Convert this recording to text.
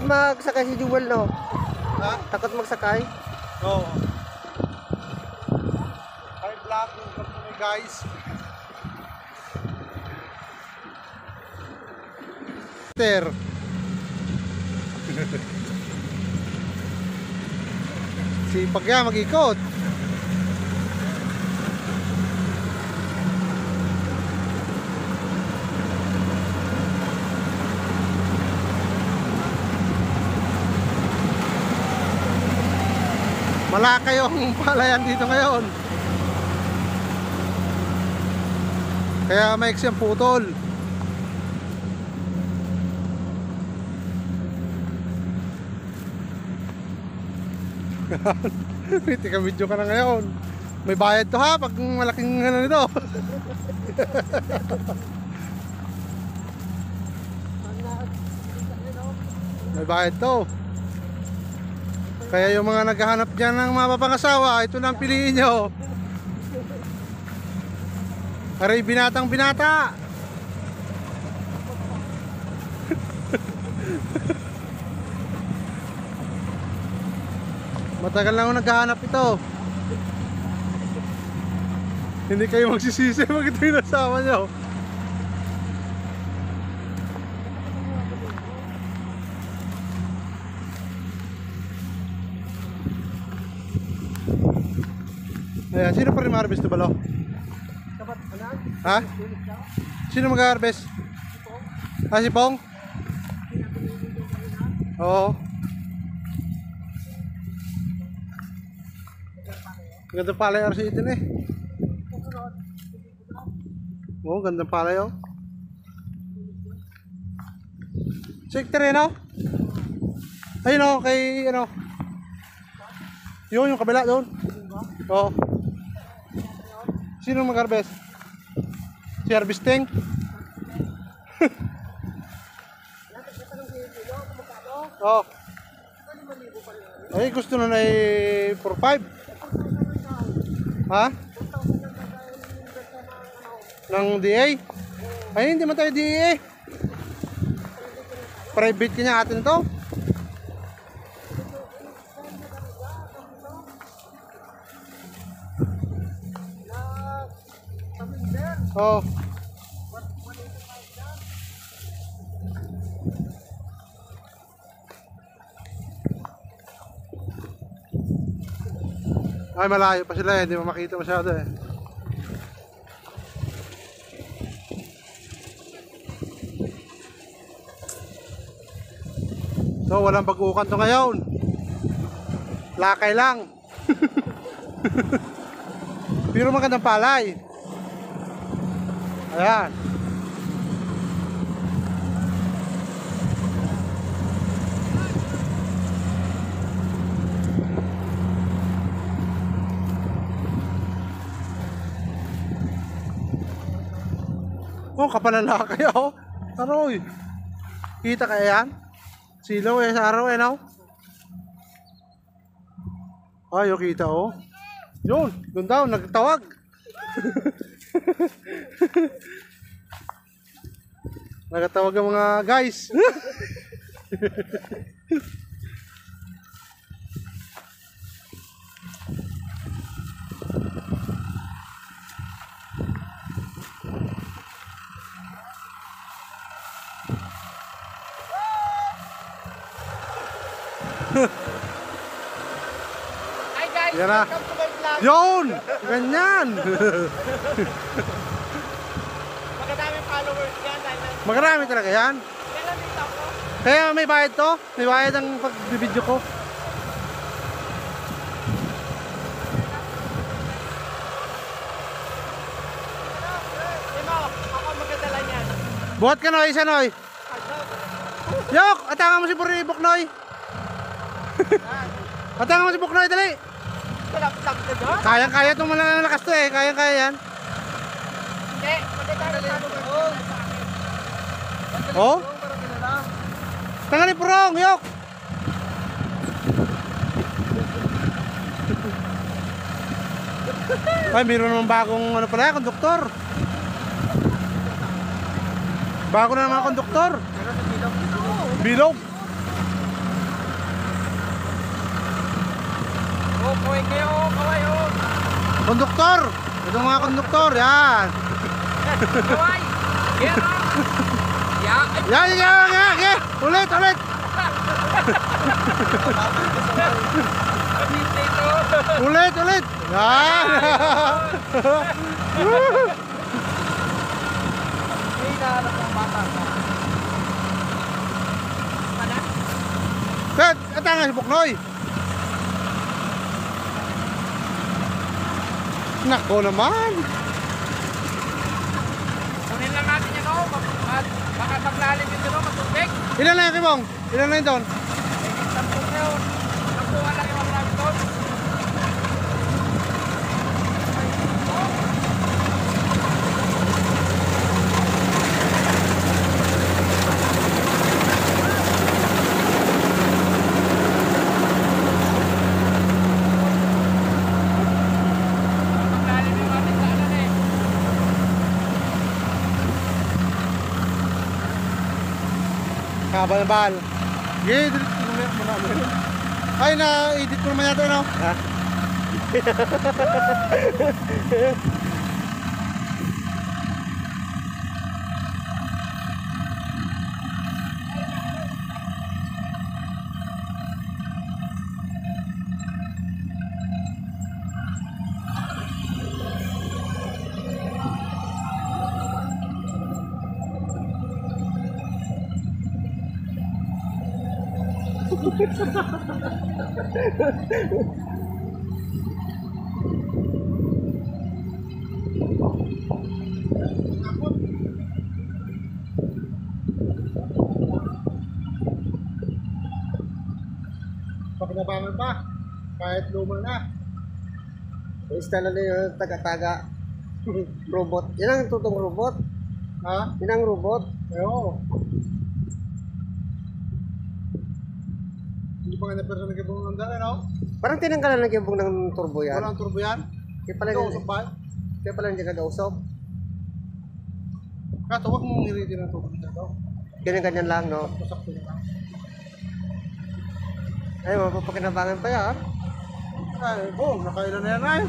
Takot magsakay si Jewel, no? Ha? Takot magsakay? Oo. High block yung kami guys. Ter. Sipag yan, mag-ikot. Malaki yung palayan dito ngayon. Kaya maiksi ang putol. Tika video ka na ngayon. May bayad to ha pag malaking ano nito. May bayad to. Kaya yung mga naghahanap dyan ng mapapangasawa, ito na ang piliin nyo. Aray, binatang binata. Matagal na ako naghahanap ito. Hindi kayo magsisisi pag ito yung asawa nyo. Ayan, sino pa rin mag-harvest ito balo? Ha? Sino mag-harvest? Ah, si Pong? Oo. Ganda palay RC ito na eh. Oo, ganda palay oh. Sector yun oh. Ayun oh, kay ano. Yun, yung kabila doon. Oo. Sino mag-harvest? Si harvesting? Oo. Ay, gusto na eh 4-5. Ha? Ng DA? Ay, hindi man tayo DA. Private kanya atin ito. Oh. Ay, malayo pa sila eh, hindi mo makita masyado eh. So, walang bagukan to ngayon. Lakay lang. Pero magandang palay. Ayan. Oh, kapalala kayo. Aroy. Kita kaya yan? Silaw eh sa araw eh, no? Ay, kita oh. Yun, doon daw, nagtawag. Nagtawag ang mga guys. Hi guys, Yan na. welcome to my vlog. Yun! Ganyan! Magandaming followers yan dahil Magarami talaga yan. kailan dito ako? Kaya may bayad to. May bayad ang pag-video ko. Imo, ako magdadala niyan. Buhat ka Noy, isa Noy. Yok! Atangan mo si Buribok Noy. Atangan mo si Buknoy, dali. Laptop ka doon? Kayang-kaya itong malakas to eh. Kayang-kaya yan. Hindi, magdadala followers yan sa akin. Oh? Tangan ni Purong, yok! Ay, mayroon naman bagong ano pala, konduktor. Bago na naman konduktor. Bilog. kaway kayo, kaway oh. Konduktor! Ito mga konduktor, yan! Kaway! Yan oh. Yan! Ulit! Ulit! Yan! May nahanap ng bata ka. Mana? Bet! Ito nga si Buknoy! Nako naman! Kunin lang natin yan oh. Baka maglalim yun doon, matubig. Ilan na yung kibong? Ilan na yun doon? Tampung na yun. Tampungan lang yung mga namin doon. Maglalim yung ating daanan eh. Kabal-bal. Sige, delete ko naman. Ay, na-edit ko naman yata, no? Ha? Pagnabangan pa, kahit luma na. Install na yung taga-taga. Robot. Yan ang tutong robot. Ha? Yan ang robot. Oo. Hindi pa nga na-person ng kibong ng daan, no? Parang tinanggalan ng kibong ng turbo yan. Walang turbo yan. Kaya pala Ito, usap ba? hindi kagausap. Kato, huwag mong niriti ng turbo dito. Ganyan-ganyan lang, no? Pasakto na lang. Ay, mapapakinabangan pa yan. Ay, boom, nakailan na yan ay.